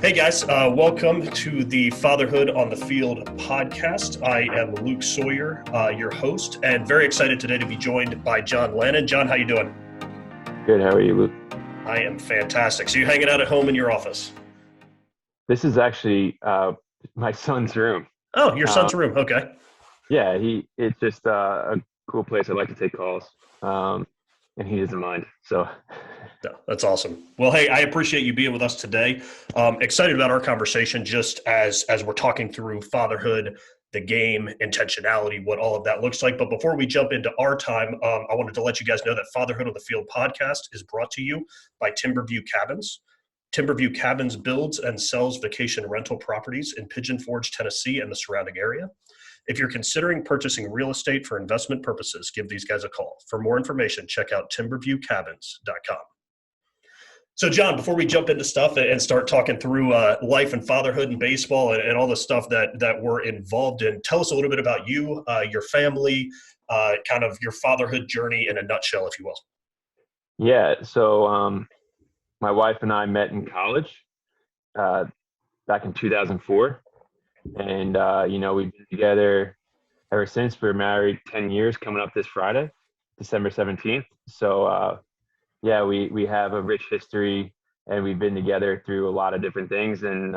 Hey guys, welcome to the Fatherhood on the Field podcast. I am Luke Sawyer, your host, and very excited today to be joined by John Lannan. John, how you doing? Good. How are you, Luke? I am fantastic. So you hanging out at home in your office? This is actually my son's room. Oh, your Um, son's room. Okay. yeah, it's just a cool place. I like to take calls, um, and he doesn't mind. So, No, that's awesome. Well, hey, I appreciate you being with us today. Excited about our conversation, just as we're talking through fatherhood, the game, intentionality, what all of that looks like. But before we jump into our time, I wanted to let you guys know that Fatherhood on the Field podcast is brought to you by Timberview Cabins. Timberview Cabins builds and sells vacation rental properties in Pigeon Forge, Tennessee, and the surrounding area. If you're considering purchasing real estate for investment purposes, give these guys a call. For more information, check out timberviewcabins.com. So, John, before we jump into stuff and start talking through life and fatherhood and baseball and all the stuff that we're involved in, tell us a little bit about you, your family, kind of your fatherhood journey in a nutshell, if you will. yeah. My wife and I met in college uh, back in 2004, and we've been together ever since. We're married 10 years, coming up this Friday, December 17th. Yeah, we have a rich history, and we've been together through a lot of different things. And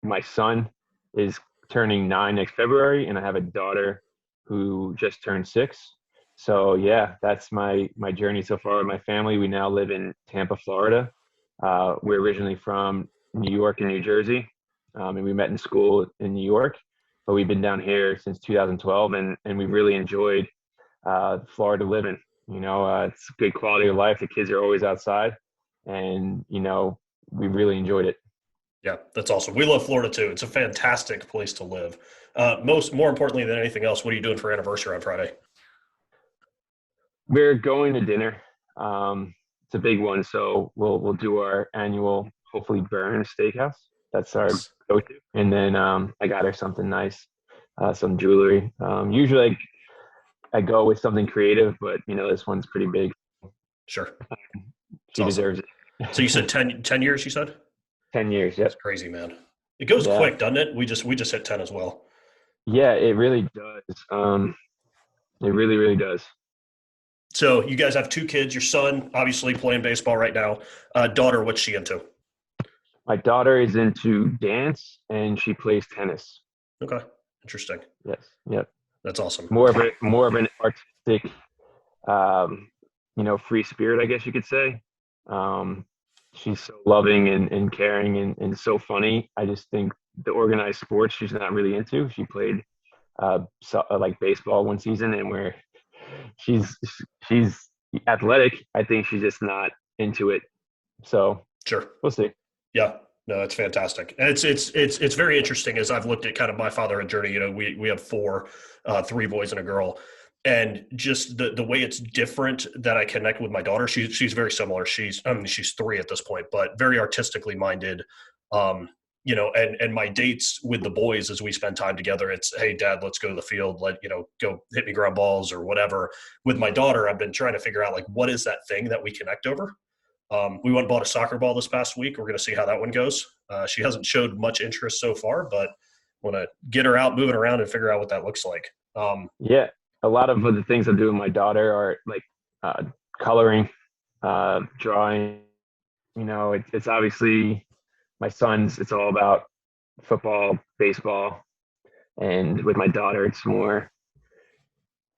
my son is turning 9 next February, and I have a daughter who just turned 6. So yeah, that's my journey so far with my family. We now live in Tampa, Florida. We're originally from New York and New Jersey, and we met in school in New York, but we've been down here since 2012, and we really enjoyed Florida living. It's a good quality of life. The kids are always outside, and we really enjoyed it. Yeah, that's awesome. We love Florida too. It's a fantastic place to live. More importantly than anything else, what are you doing for anniversary on Friday? We're going to dinner. It's a big one, so we'll do our annual, hopefully Burn Steakhouse. That's our Nice. go-to. And then I got her something nice, some jewelry. Usually I go with something creative, but this one's pretty big. Sure. It's She awesome. deserves So you it. said 10 years, you said? 10 years. That's Yep. crazy, man. It goes Yeah. quick, doesn't it? We just hit 10 as well. Yeah. It really does. It really, really does. So you guys have two kids. Your son, obviously playing baseball right now. Daughter, what's she into? My daughter is into dance and she plays tennis. Okay, interesting. Yes. Yep. That's awesome. More of an artistic, um, free spirit, I guess you could say. Um, she's so loving and caring and so funny. I just think the organized sports she's not really into. She played like baseball one season, and where she's she's athletic. I think she's just not into it. So Sure. we'll see. Yeah. No, it's fantastic, and it's very interesting as I've looked at kind of my fatherhood journey. We have four, three boys and a girl, and just the way it's different that I connect with my daughter. She's very similar. She's 3 at this point, but very artistically minded. Um, and my dates with the boys as we spend time together, it's, hey, Dad, let's go to the field. Go hit me ground balls or whatever. With my daughter, I've been trying to figure out, like, what is that thing that we connect over. We went and bought a soccer ball this past week. We're going to see how that one goes. She hasn't showed much interest so far, but want to get her out, moving around, and figure out what that looks like. Yeah, a lot of the things I do with my daughter are like uh, coloring, drawing. It's obviously my son's. It's all about football, baseball, and with my daughter, it's more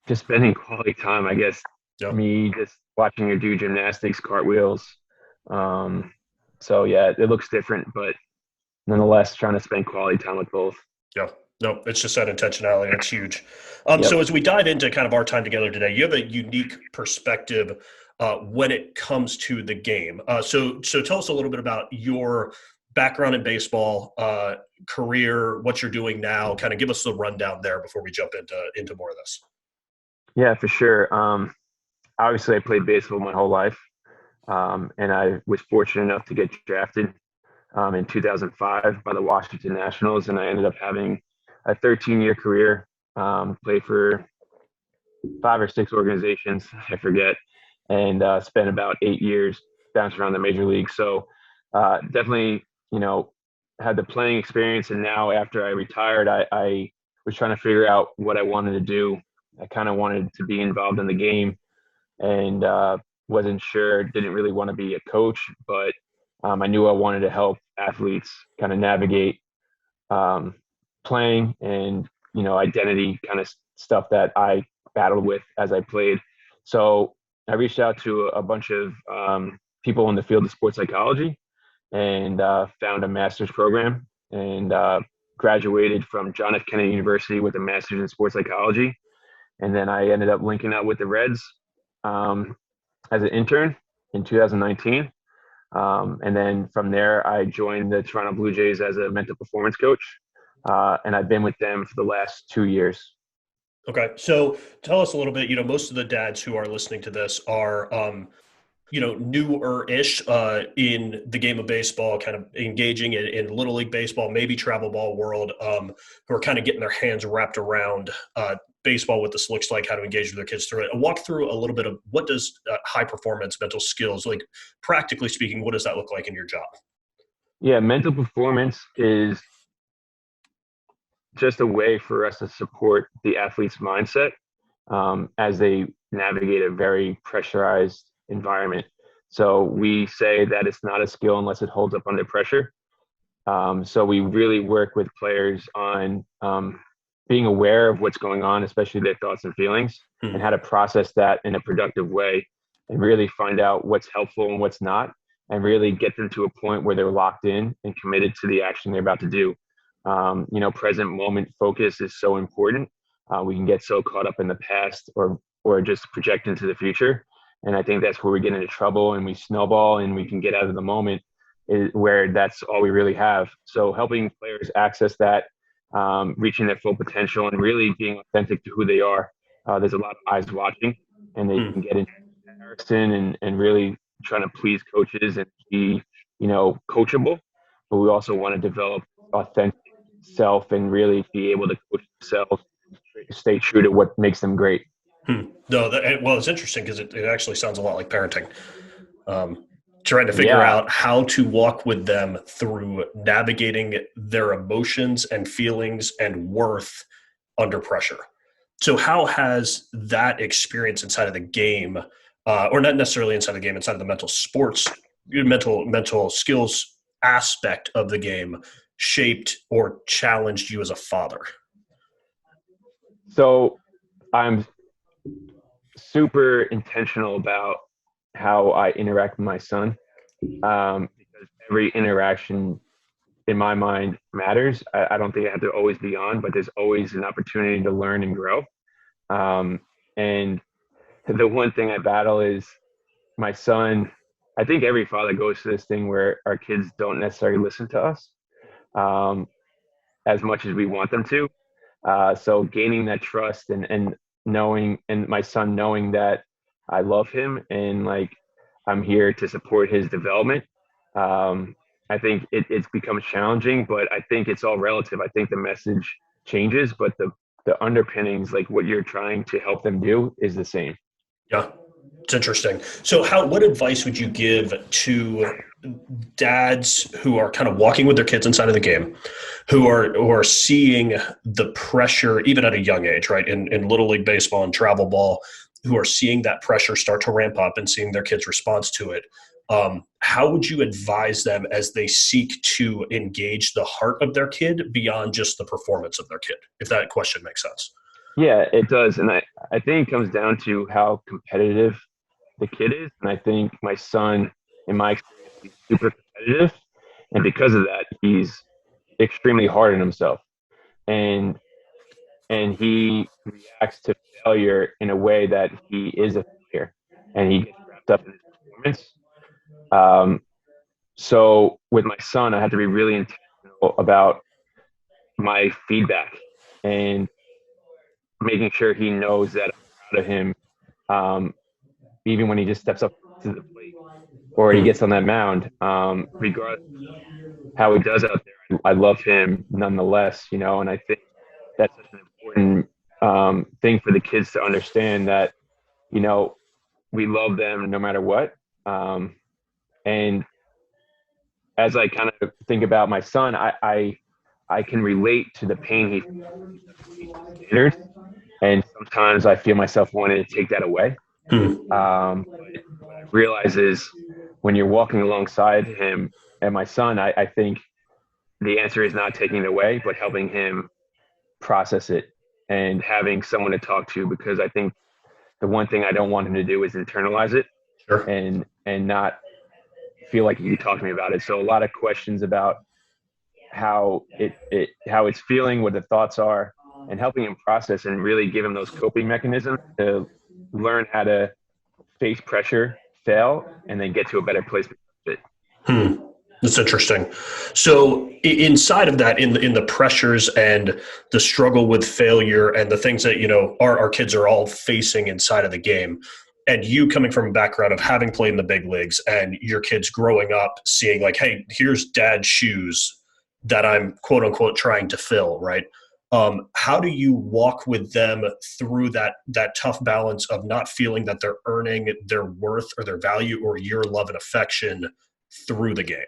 just spending quality time. I guess Yeah, me just watching her do gymnastics, cartwheels. Um, so yeah, it looks different, but nonetheless, trying to spend quality time with both. yeah. No, it's just that intentionality. That's huge. So Yep. as we dive into kind of our time together today, you have a unique perspective when it comes to the game. So tell us a little bit about your background in baseball, career, what you're doing now. Kind of give us the rundown there before we jump into more of this. Yeah, for sure. Obviously, I played baseball my whole life, and I was fortunate enough to get drafted in 2005 by the Washington Nationals, and I ended up having a 13-year career. Played for 5 or 6 organizations, I forget, and spent about 8 years bouncing around the major leagues. So Definitely, had the playing experience, and now after I retired, I was trying to figure out what I wanted to do. I kind of wanted to be involved in the game, and wasn't sure. Didn't really want to be a coach, but I knew I wanted to help athletes kind of navigate um, playing and identity kind of stuff that I battled with as I played. So I reached out to a bunch of people in the field of sports psychology and found a master's program and graduated from John F. Kennedy University with a master's in sports psychology. And then I ended up linking up with the Reds um, as an intern in 2019. And then from there, I joined the Toronto Blue Jays as a mental performance coach. And I've been with them for the last 2 years. Okay. So tell us a little bit, most of the dads who are listening to this are, newer-ish in the game of baseball, kind of engaging in Little League baseball, maybe travel ball world, who are kind of getting their hands wrapped around baseball, what this looks like, how to engage with their kids through it. And walk through a little bit of what does high performance mental skills, like practically speaking, what does that look like in your job? Yeah, mental performance is just a way for us to support the athlete's mindset as they navigate a very pressurized environment. So we say that it's not a skill unless it holds up under pressure. So we really work with players on being aware of what's going on, especially their thoughts and feelings, and Hmm. how to process that in a productive way and really find out what's helpful and what's not, and really get them to a point where they're locked in and committed to the action they're about to do. Present moment focus is so important. We can get so caught up in the past or just project into the future. And I think that's where we get into trouble and we snowball and we can get out of the moment is where that's all we really have. So helping players access that, reaching their full potential, and really being authentic to who they are. There's a lot of eyes watching, and they Hmm. can get into comparison and really trying to please coaches and be, coachable. But we also want to develop authentic self and really be able to coach themselves, stay true to what makes them great. Hmm. No, well, it's interesting because it actually sounds a lot like parenting. Um, Trying to figure Yeah. out how to walk with them through navigating their emotions and feelings and worth under pressure. So, how has that experience inside of the game, or not necessarily inside the game, inside of the mental sports, mental skills aspect of the game, shaped or challenged you as a father? So I'm super intentional about how I interact with my son because every interaction in my mind matters. I don't think I have to always be on, but there's always an opportunity to learn and grow. Um, and the one thing I battle is my son. I think every father goes through this thing where our kids don't necessarily listen to us um, as much as we want them to. So gaining that trust and knowing, and my son knowing that I love him and like I'm here to support his development. Um, I think it's become challenging, but I think it's all relative. I think the message changes, but the underpinnings, like what you're trying to help them do, is the same. Yeah, it's interesting. So, what advice would you give to dads who are kind of walking with their kids inside of the game, who are seeing the pressure even at a young age, right? In little league baseball and travel ball, who are seeing that pressure start to ramp up and seeing their kids' response to it. How would you advise them as they seek to engage the heart of their kid beyond just the performance of their kid? If that question makes sense. Yeah, it does. And I think it comes down to how competitive the kid is. And I think my son, in my experience, he's super competitive. And because of that, he's extremely hard on himself. And and he reacts to failure in a way that he is a failure. And he gets wrapped up in his performance. Um, so with my son, I had to be really intentional about my feedback and making sure he knows that I'm proud of him, even when he just steps up to the plate or he Hmm. gets on that mound. Regardless of how he does out there, I love him nonetheless. And I think that's such an important thing for the kids to understand that you know we love them no matter what. Um, and as I kind of think about my son, I can relate to the pain he standards, and sometimes I feel myself wanting to take that away. Hmm. But what I've realized is when you're walking alongside him and my son, I think the answer is not taking it away, but helping him process it and having someone to talk to. Because I think the one thing I don't want him to do is internalize it Sure. and not feel like he can talk to me about it. So a lot of questions about how it's feeling, what the thoughts are, and helping him process and really give him those coping mechanisms to learn how to face pressure, fail, and then get to a better place because of it. Hmm. That's interesting. So inside of that, in the pressures and the struggle with failure and the things that our kids are all facing inside of the game, and you coming from a background of having played in the big leagues, and your kids growing up seeing like, hey, here's dad's shoes that I'm quote unquote trying to fill, right? How do you walk with them through that tough balance of not feeling that they're earning their worth or their value or your love and affection through the game?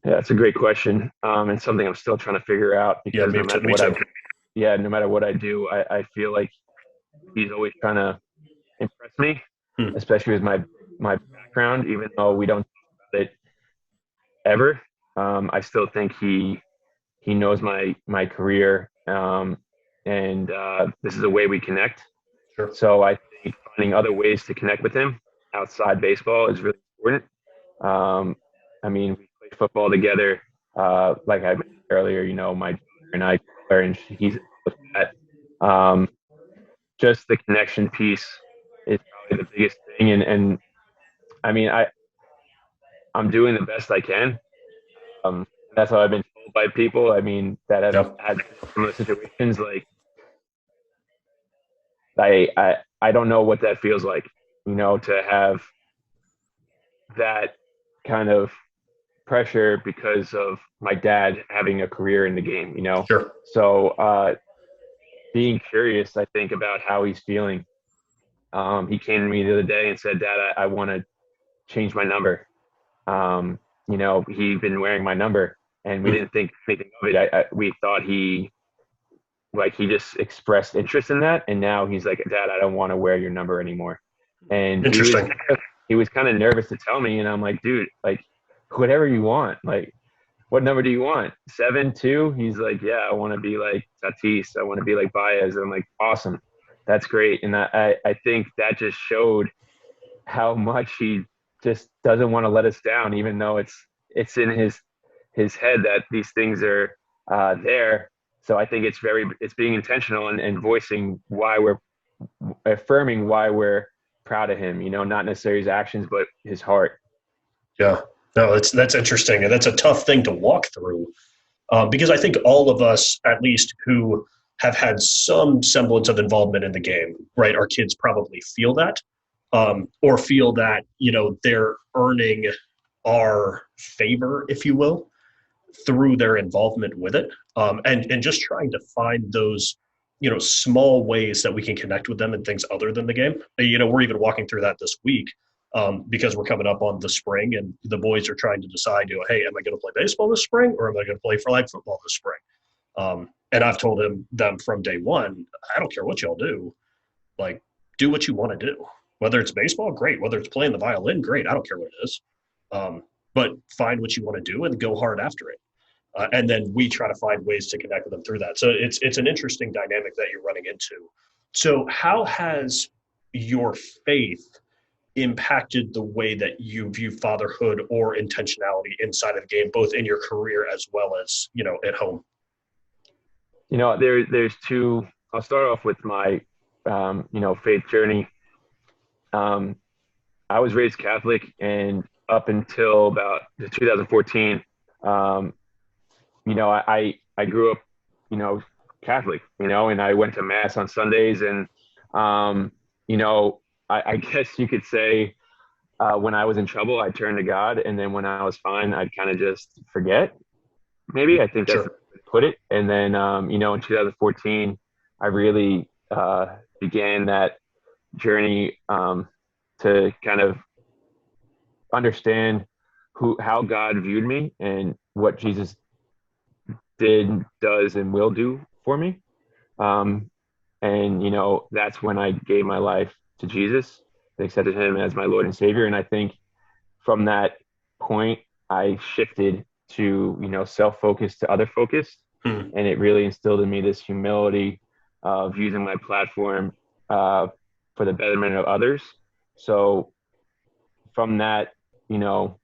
Yeah, that's a great question, and something I'm still trying to figure out Yeah, because me no too. matter Me too. yeah, no matter what I do, I feel like he's always trying to impress me, Hmm. especially with my background. Even though we don't talk about it ever, I still think he knows my career, and this is a way we connect. Sure. So I think finding other ways to connect with him outside baseball is really important. Um, I mean, we play football together. Like I mentioned earlier, my daughter and I, and he's with that. Um, just the connection piece is probably the biggest thing. And I mean, I'm doing the best I can. That's how I've been told by people. I mean, that have Yeah. had similar situations. Like I don't know what that feels like, to have that kind of pressure because of my dad having a career in the game. Sure. So being curious, I think, about how he's feeling. He came to me the other day and said, "Dad, I want to change my number." He'd been wearing my number, and we Hmm. didn't think anything of it. We thought he just expressed interest in that, and now he's like, "Dad, I don't want to wear your number anymore." And Interesting. he was kind of nervous to tell me, and I'm like, "Dude, like whatever you want, like." What number do you want? 7-2? He's like, yeah, I want to be like Tatis. I want to be like Baez. I'm like, awesome. That's great. And I think that just showed how much he just doesn't want to let us down, even though it's in his head that these things are there. So I think it's being intentional and voicing why we're affirming why we're proud of him, not necessarily his actions, but his heart. Yeah. No, that's interesting, and that's a tough thing to walk through, because I think all of us, at least who have had some semblance of involvement in the game, right? Our kids probably feel that, or feel that they're earning our favor, if you will, through their involvement with it, and just trying to find those small ways that we can connect with them in things other than the game. We're even walking through that this week, because we're coming up on the spring, and the boys are trying to decide, hey, am I going to play baseball this spring, or am I going to play flag football this spring? And I've told them from day one, I don't care what y'all do, like, do what you want to do. Whether it's baseball, great. Whether it's playing the violin, great. I don't care what it is. But find what you want to do and go hard after it. And then we try to find ways to connect with them through that. So it's an interesting dynamic that you're running into. So how has your faith impacted the way that you view fatherhood or intentionality inside of the game, both in your career as well as at home? There's two. I'll start off with my faith journey. Um, I was raised Catholic, and up until about 2014, um, I grew up, you know, Catholic, and I went to mass on Sundays, and um, you know, I guess you could say when I was in trouble, I turned to God, and then when I was fine, I'd kind of just forget. Maybe I think that's the Sure. way to put it. And then, in 2014, I really began that journey to kind of understand. how God viewed me and what Jesus did, does, and will do for me. Um, and that's when I gave my life to Jesus and accepted him as my Lord and Savior. And I think from that point, I shifted to, self-focused to other-focused. Hmm. And it really instilled in me this humility of using my platform for the betterment of others. So from that, you know,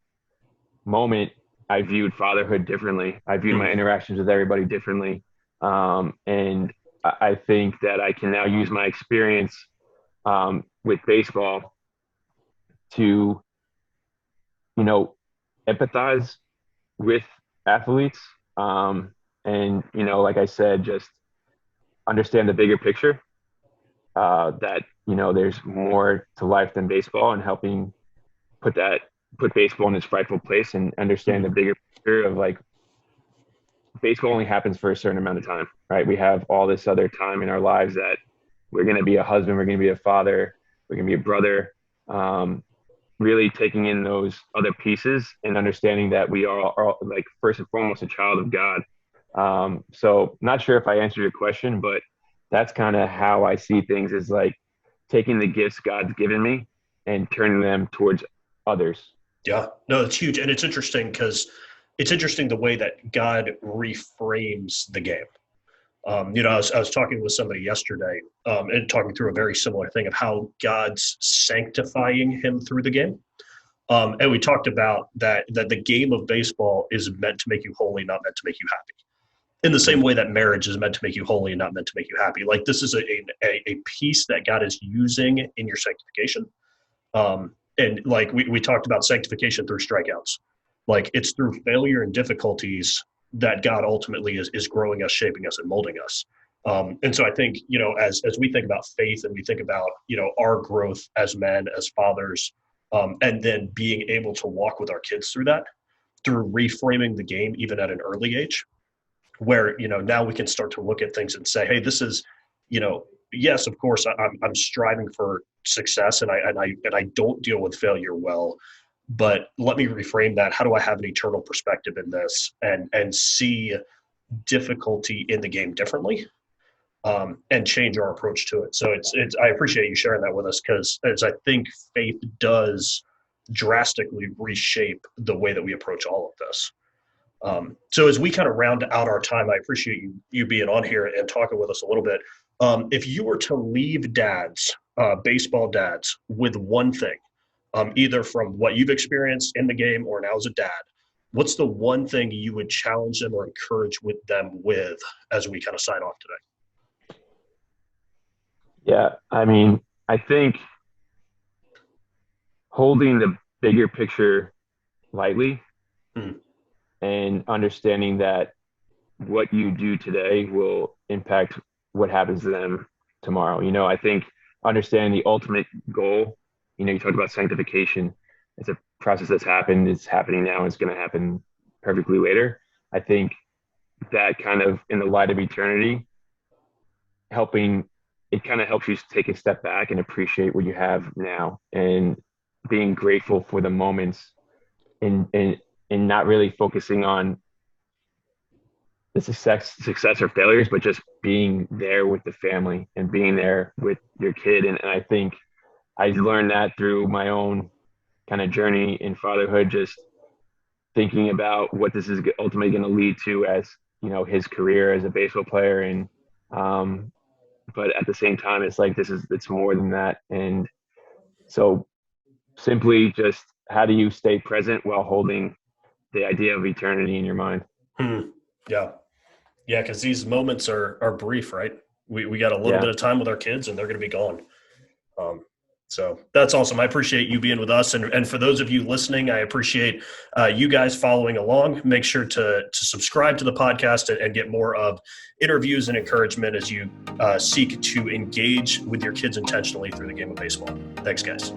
moment, I viewed fatherhood differently. I viewed my Hmm. interactions with everybody differently. And I think that I can now use my experience with baseball to, you know, empathize with athletes. And, like I said, just understand the bigger picture that, there's more to life than baseball, and helping put that, put baseball in its rightful place and understand the Hmm. bigger picture of like baseball only happens for a certain amount of time, right? We have all this other time in our lives that we're going to be a husband, we're going to be a father, we're going to be a brother. Really taking in those other pieces and understanding that we are like first and foremost a child of God. So not sure if I answered your question, but that's kind of how I see things, is like taking the gifts God's given me and turning them towards others. Yeah, no, it's huge. And it's interesting because it's interesting the way that God reframes the game. I was talking with somebody yesterday and talking through a very similar thing of how God's sanctifying him through the game. And we talked about that the game of baseball is meant to make you holy, not meant to make you happy. In the same Mm. way that marriage is meant to make you holy and not meant to make you happy. Like this is a piece that God is using in your sanctification. And like we talked about sanctification through strikeouts. Like it's through failure and difficulties that God ultimately is growing us, shaping us, and molding us. And so I think, as we think about faith and we think about, our growth as men, as fathers, and then being able to walk with our kids through that, through reframing the game even at an early age, where now we can start to look at things and say, hey, this is, yes, of course, I'm striving for success, and I don't deal with failure well, but let me reframe that. How do I have an eternal perspective in this, and see difficulty in the game differently, and change our approach to it? So it's I appreciate you sharing that with us, because as I think faith does drastically reshape the way that we approach all of this. So as we kind of round out our time, I appreciate you being on here and talking with us a little bit. If you were to leave dads, baseball dads, with one thing, either from what you've experienced in the game or now as a dad, what's the one thing you would challenge them or encourage with them with as we kind of sign off today? Yeah, I mean, I think holding the bigger picture lightly Hmm. and understanding that what you do today will impact what happens to them tomorrow. I think understanding the ultimate goal, you talked about sanctification. It's a process that's happened, it's happening now, it's going to happen perfectly later. I think that kind of in the light of eternity, helping, it kind of helps you take a step back and appreciate what you have now, and being grateful for the moments, and not really focusing on the success or failures, but just being there with the family and being there with your kid. And I think I learned that through my own kind of journey in fatherhood, just thinking about what this is ultimately going to lead to as, his career as a baseball player. And, but at the same time, it's like, it's more than that. And so simply just, how do you stay present while holding the idea of eternity in your mind? Hmm. Yeah. Yeah, because these moments are brief, right? We got a little Yeah. bit of time with our kids, and they're going to be gone. Um, so that's awesome. I appreciate you being with us, and for those of you listening, I appreciate you guys following along. Make sure to subscribe to the podcast and get more of interviews and encouragement as you seek to engage with your kids intentionally through the game of baseball. Thanks, guys.